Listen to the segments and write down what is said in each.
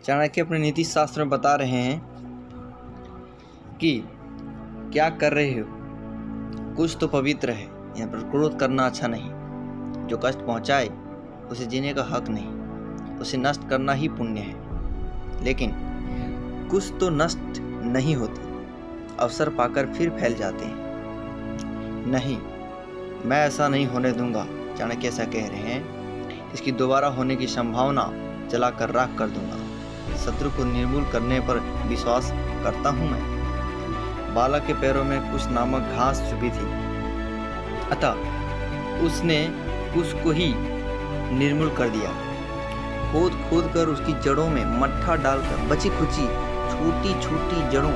चाणक्य अपने नीति शास्त्र में बता रहे हैं कि क्या कर रहे हो, कुछ तो पवित्र है। यहाँ पर क्रोध करना अच्छा नहीं। जो कष्ट पहुँचाए उसे जीने का हक नहीं, उसे नष्ट करना ही पुण्य है। लेकिन कुछ तो नष्ट नहीं होते, अवसर पाकर फिर फैल जाते हैं। नहीं, मैं ऐसा नहीं होने दूंगा। चाणक्य ऐसा कह रहे हैं, इसकी दोबारा होने की संभावना जलाकर राख कर दूंगा। शत्रु को निर्मूल करने पर विश्वास करता हूं मैं। बालक के पैरों में कुश नामक घास चुभी थी, अतः उसने कुश को ही निर्मूल कर दिया। खोद खोद कर उसकी जड़ों में मट्ठा डालकर बची खुची छोटी छोटी जड़ों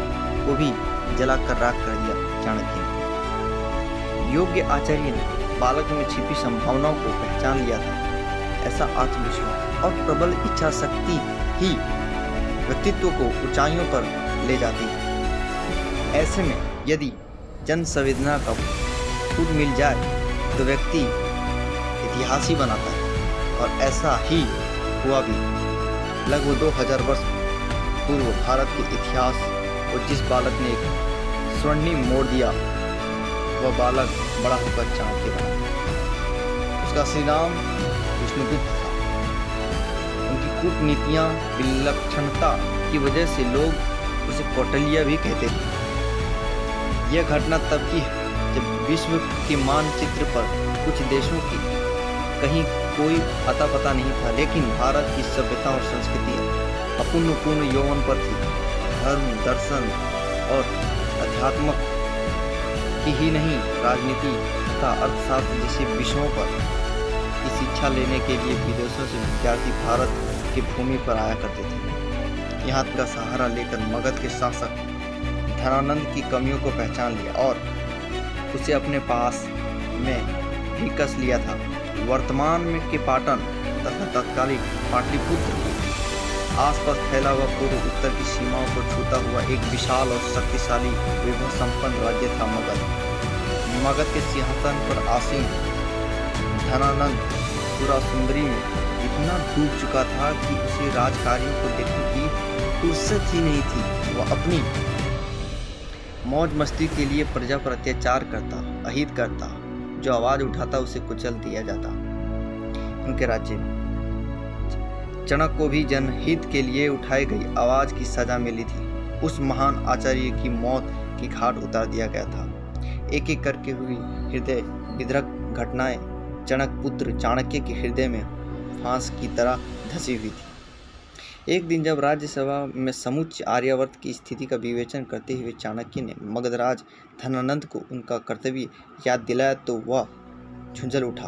को भी जलाकर राख कर दिया। चाणक्य ने, योग्य आचार्य ने बालक में छिपी संभावनाओं को पहचान लिया था। ऐसा आत्मविश्वास और प्रबल इच्छा शक्ति ही व्यक्तित्व को ऊंचाइयों पर ले जाती है। ऐसे में यदि जन संवेदना का फूट मिल जाए तो व्यक्ति इतिहास ही बनाता है, और ऐसा ही हुआ भी। लगभग 2000 वर्ष पूर्व भारत के इतिहास को जिस बालक ने एक स्वर्णिम मोड़ दिया, वह बालक बड़ा होकर चाणक्य बना। उसका श्री नाम विष्णुगुप्त था। उनकी कूटनीतियां विलक्षणता की वजह से लोग उसे कौटिल्य भी कहते थे। यह घटना तब की है जब विश्व के मानचित्र पर कुछ देशों की कहीं कोई अता पता नहीं था, लेकिन भारत की सभ्यता और संस्कृति अपूर्ण यौवन पर थी। धर्म, दर्शन और अध्यात्म की ही नहीं, राजनीति तथा अर्थशास्त्र जैसे विषयों पर की शिक्षा लेने के लिए विदेशों से विद्यार्थी भारत की भूमि पर आया करते थे। यहाँ का सहारा लेकर मगध के शासक धनानंद की कमियों को पहचान लिया और उसे अपने पास में भी कस लिया था। वर्तमान में के पाटन तथा तत्कालीन पाटलिपुत्र के आसपास फैला हुआ पूर्व उत्तर की सीमाओं को छूता हुआ एक विशाल और शक्तिशाली विभव संपन्न राज्य था मगध। मगध के सिंहासन पर आसीन धनानंद पूरा सुंदरी में इतना डूब चुका था कि उसे राजकार्यों को देखने की फुर्सत ही नहीं थी। वह अपनी मौज मस्ती के लिए प्रजा पर अत्याचार करता, अहित करता, जो आवाज उठाता उसे कुचल दिया जाता। उनके राज्य में चाणक्य को भी जनहित के लिए उठाई गई आवाज की सजा मिली थी। उस महान आचार्य की मौत की घाट उतार दिया गया था। एक एक करके हुई हृदय विद्रक घटनाएं चाणक्य पुत्र चाणक्य के हृदय में फांस की तरह धसी हुई थी। एक दिन जब राज्यसभा में समुच्च आर्यावर्त की स्थिति का विवेचन करते हुए चाणक्य ने मगधराज धनानंद को उनका कर्तव्य याद दिलाया तो वह झुंझल उठा।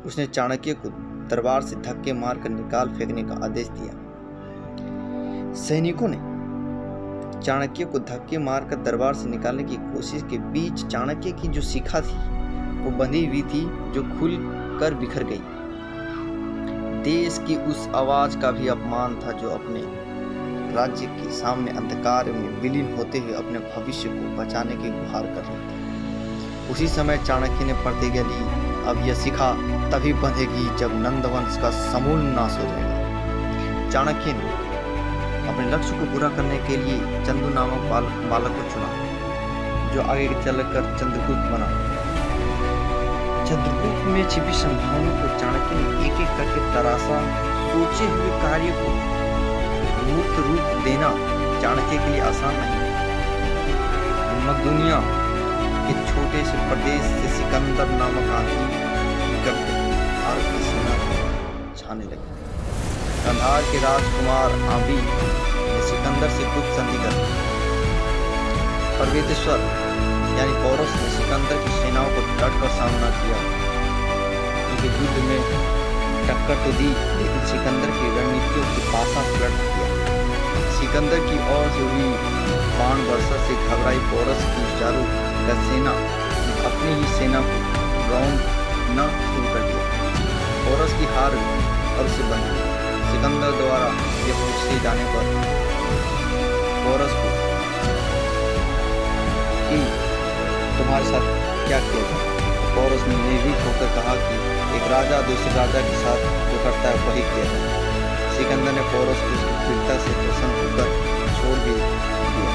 उसने चाणक्य को दरबार से धक्के मारकर निकाल फेंकने का आदेश दिया। सैनिकों ने चाणक्य को धक्के मारकर दरबार से निकालने की कोशिश के बीच चाणक्य की जो शिखा थी वो बंधी हुई थी, जो खुल कर बिखर गई। देश की उस आवाज का भी अपमान था जो अपने राज्य के सामने अंधकार में विलीन होते हुए अपने भविष्य को बचाने की गुहार कर रही थी। उसी समय चाणक्य ने प्रतिज्ञा ली, अब यह शिखा तभी बंधेगी जब नंदवंश का समूल नाश हो जाएगा। चाणक्य ने अपने लक्ष्य को पूरा करने के लिए चंदू नामक बालक को चुना, जो आगे चलकर चंद्रगुप्त बना। चंद्रगुप्त में छिपी संभावनाओं को चाणक्य ने एक एक करके तराशा। सोचे हुए कार्य को मूर्त रूप देना चाणक्य के लिए आसान नहीं। मकदूनिया के छोटे से प्रदेश से सिकंदर नामक आदमी भारत की सेना को छाने लगे। कंधार के राजकुमार आबी ने सिकंदर से कुछ संधि कर ली। पर्वतेश्वर यानी पौरस ने सिकंदर की सेनाओं को डटकर सामना किया। उनके युद्ध में टक्कर तो दी, लेकिन सिकंदर की रणनीतियों की पासा पलट दिया। सिकंदर की ओर से हुई बाण वर्षा से घबराई पौरस की चारों सेना अपनी ही सेना को रौंदना शुरू कर दिया। पौरस की हार और उसे बन गई। सिकंदर द्वारा यह पूछे जाने पर पौरस को कि तुम्हारे साथ क्या किया जाए, पौरस ने निर्भीक होकर कहा कि एक राजा दूसरे राजा के साथ जो करता है वही किया जाए। सिकंदर ने पोरस को उसकी वीरता से प्रसन्न होकर छोड़ भी दिया।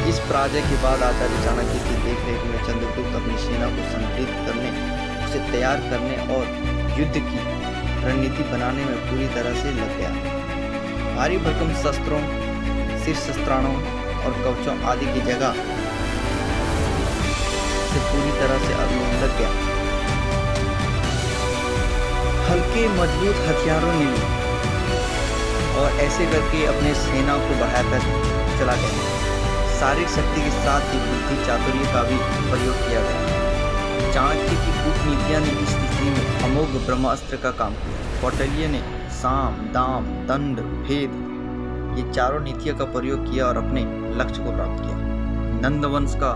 इस पराजय के बाद आचार्य चाणक्य की देखरेख में चंद्रगुप्त अपनी सेना को संगठित करने, उसे तैयार करने और युद्ध की रणनीति बनाने में पूरी तरह से लग गया। भारी भरकम शस्त्रों, शीर्षस्त्राणों और कवचों आदि की जगह से पूरी तरह से लग गया। हल्के मजबूत हथियारों ने लिए और ऐसे करके अपने सेना को बढ़ाकर चला गया। शारीरिक शक्ति के साथ ही बुद्धि चातुर्य का भी प्रयोग किया गया। चाणक्य की कूटनीतियां ने इस स्थिति में अमोघ ब्रह्मास्त्र का काम किया। कौटिल्य ने साम, दाम, दंड, भेद ये चारों नीतियों का प्रयोग किया और अपने लक्ष्य को प्राप्त किया। नंद वंश का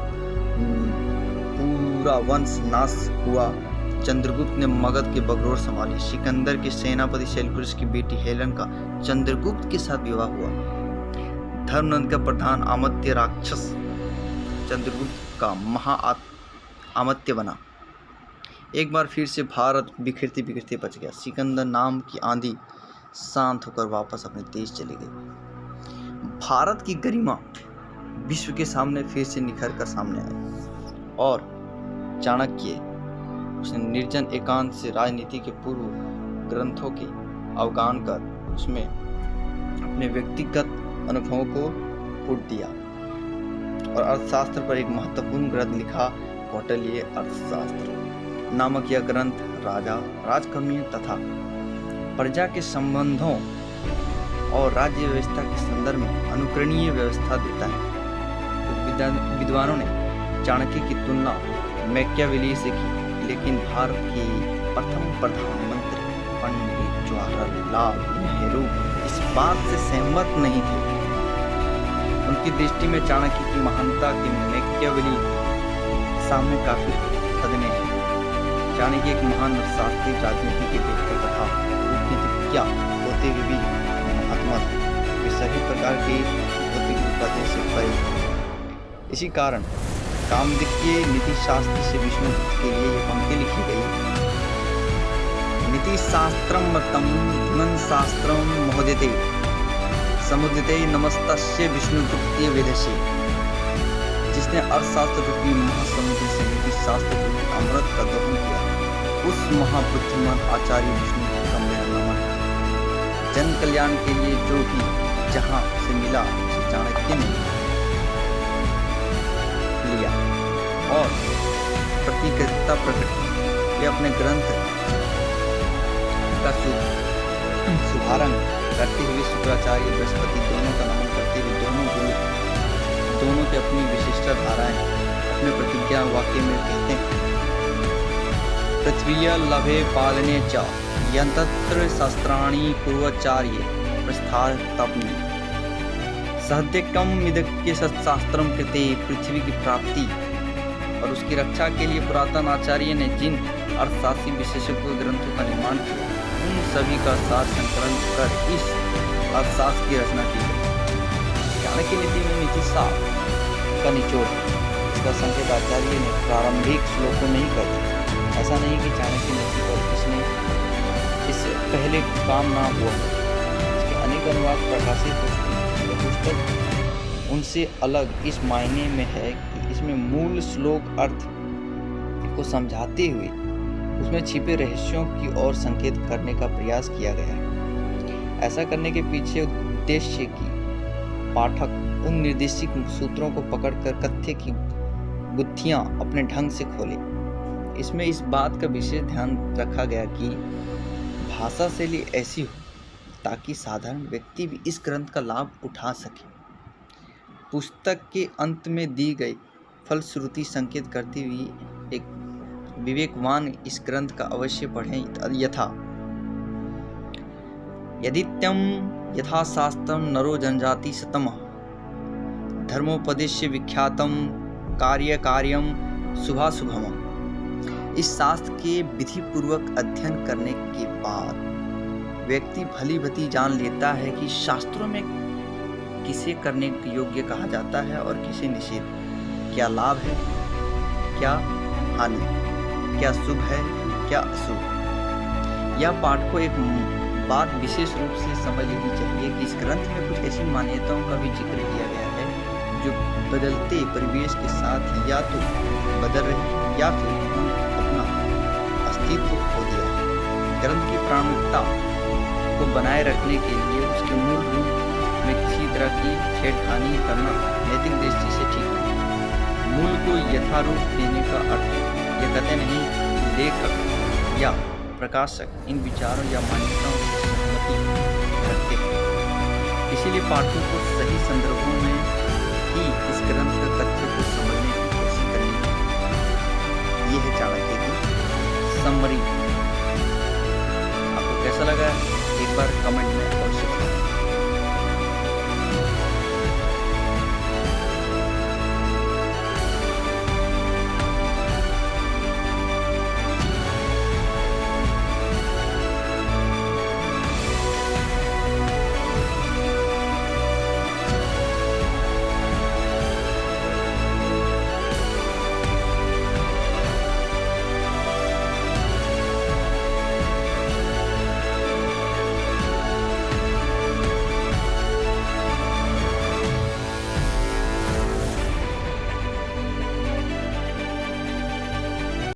पूरा वंश नाश हुआ। चंद्रगुप्त ने मगध के बगरोर संभाली। सिकंदर के सेनापति सेल्यूकस की बेटी हेलेन का चंद्रगुप्त के साथ विवाह हुआ। धर्मनंद का प्रधान अमात्य राक्षस चंद्रगुप्त का महाअमात्य बना। एक बार फिर से भारत बिखरते बिखरते बच गया। सिकंदर नाम की आंधी शांत होकर वापस अपने देश चली गई। भारत की गरिमा विश्व के सामने फिर से निखर कर सामने आई और चाणक्य उसने निर्जन एकांत से राजनीति के पूर्व ग्रंथों के अवगान कर उसमें अपने व्यक्तिगत अनुभवों को पुट दिया और अर्थशास्त्र पर एक महत्वपूर्ण ग्रंथ लिखा। कौटिल्य अर्थशास्त्र नामक यह ग्रंथ राजा, राजकर्मियों तथा प्रजा के संबंधों और राज्य व्यवस्था के संदर्भ में अनुकरणीय व्यवस्था देता है। कुछ विद्वानों ने चाणक्य की तुलना मैकियावेली से की, लेकिन भारत के प्रथम प्रधानमंत्री पंडित जवाहरलाल नेहरू इस बात से सहमत नहीं थे। उनकी दृष्टि में चाणक्य की महानता की मैकियावेली सामने काफी खदने हैं। चाणक्य एक महान अर्थशास्त्री, राजनीति के बेहतर तथा कूटनीतिज्ञ होते हुए भी महात्मा थे। वे सभी प्रकार के भौतिक उपाधि से परे। इसी कारण कामदिक्य नीति शास्त्र से विष्णुगुप्त के लिए ये पंक्ति लिखी गई। नीति शास्त्रम मतं धनन शास्त्रम महोदयते समुदिते नमस्तस्य विष्णुगुप्ते वेदसे। जिसने अर्थशास्त्र रूपी महासमुद्र से नीति शास्त्र रूपी अमृत का दोहन किया, उस महाबुद्धिमान आचार्य विष्णुगुप्त का मेरा नमन है। जन कल्याण के लिए जो भी जहां से मिला उसे चाणक्य ने लिया और प्रतिकृतिता प्रकट की। वे अपने ग्रंथ का शुभारंभ करते हुए शुक्राचार्य, बृहस्पति दोनों का नमन करते हुए दोनों की अपनी विशिष्ट धाराएं अपने प्रतिज्ञा वाक्य में कहते हैं। पृथ्वीय लभे पालने च यंत्र शास्त्राणि पूर्वाचार्य प्रस्थातपनि सहद्यकम इदक्य सत्शास्त्रम कृते। पृथ्वी की प्राप्ति और उसकी रक्षा के लिए पुरातन आचार्य ने जिन अर्थशास्त्री विशेषज्ञ ग्रंथों का निर्माण किया, उन सभी का सार संकलन कर इस अर्थशास्त्र की रचना की गई। चाणक्य नीति में नीति शास्त्र का निचोड़ इसका संकेत आचार्य ने प्रारंभिक श्लोकों में ही कर दिया। ऐसा नहीं कि चाणक्य नीति पर किसने इससे पहले काम ना हुआ। इसके अनेक अनुवाद प्रकाशित हो चुके हैं। यह पुस्तक उनसे अलग इस मायने में है कि इसमें मूल श्लोक अर्थ को समझाते हुए उसमें छिपे रहस्यों की ओर संकेत करने का प्रयास किया गया है। ऐसा करने के पीछे उद्देश्य कि पाठक उन निर्देशित सूत्रों को पकड़कर कथ्य की गुत्थियां अपने ढंग से खोले। इसमें इस बात का विशेष ध्यान रखा गया कि भाषा शैली ऐसी हो ताकि साधारण व्यक्ति भी इस ग्रंथ का लाभ उठा सके। पुस्तक के अंत में दी गई फलश्रुति संकेत करती हुई एक विवेकवान इस ग्रंथ का अवश्य पढ़ें। यथा यदित्यम यथा शास्त्रम नरो जनजाति शतमः धर्मोपदेश्य विख्यातम कार्य कार्यम शुभाशुभम। इस शास्त्र के विधि पूर्वक अध्ययन करने के बाद व्यक्ति भली भांति जान लेता है कि शास्त्रों में किसे करने के योग्य कहा जाता है और किसे निषेध, क्या लाभ है, क्या हानि, क्या शुभ है, क्या अशुभ। यह पाठ को एक बात विशेष रूप से समझ लेनी चाहिए कि इस ग्रंथ में कुछ ऐसी मान्यताओं का भी जिक्र किया गया है जो बदलते परिवेश के साथ या तो बदल रही या फिर अपना अस्तित्व खो दिया है। ग्रंथ की प्रामाणिकता को बनाए रखने के लिए उसके मूल रूप में किसी तरह की छेड़खानी करना नैतिक दृष्टि से ठीक नहीं। मूल को यथारूप देने का अर्थ यह कहते नहीं कि लेखक या प्रकाशक इन विचारों या मान्यताओं से सहमति रखते हैं। इसीलिए पाठकों को सही संदर्भों में ही इस ग्रंथ के तथ्य को समझने की कोशिश करनी चाहिए। ये है चाणक्य की समरी। आपको कैसा लगा एक बार कमेंट में